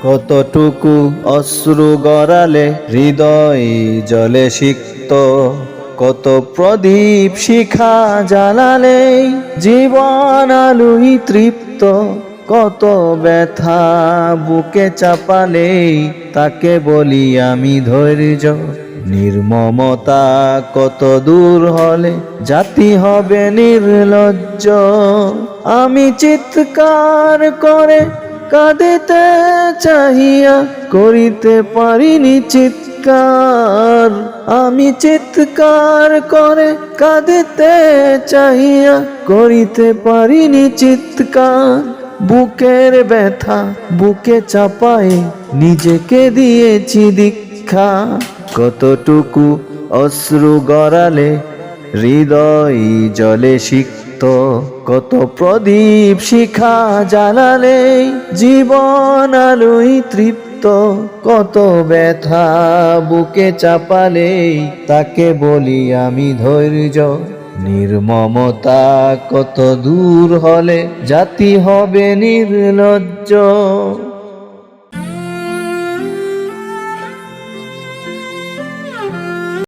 কতটুকু অশ্রু গড়ালে হৃদয় জলে সিক্ত, কত প্রদীপ শিখা জ্বালালে জীবন আলোয় তৃপ্ত, কত ব্যথা বুকে চাপালে তাকে বলি আমি ধৈর্য। নির্মমতা কত দূর হলে জাতি হবে নির্লজ্জ। আমি চিৎকার করে কাঁদিতে চাহিয়া করিতে পারিনি চিৎকার। আমি চিৎকার করে কাঁদিতে চাহিয়া করিতে পারিনি চিৎকার। বুকের ব্যথা বুকে চাপায়ে নিজেকে দিয়েছি দীক্ষা। কতটুকু অশ্রু গড়ালে হৃদয় জলে সিক্ত, কত প্রদীপ শিখা জ্বালালে জীবন আলোয় তৃপ্ত, কত ব্যথা বুকে চাপালে তাকে বলি আমি ধৈর্য। নির্মমতা কত দূর হলে জাতি হবে নির্লজ্জ।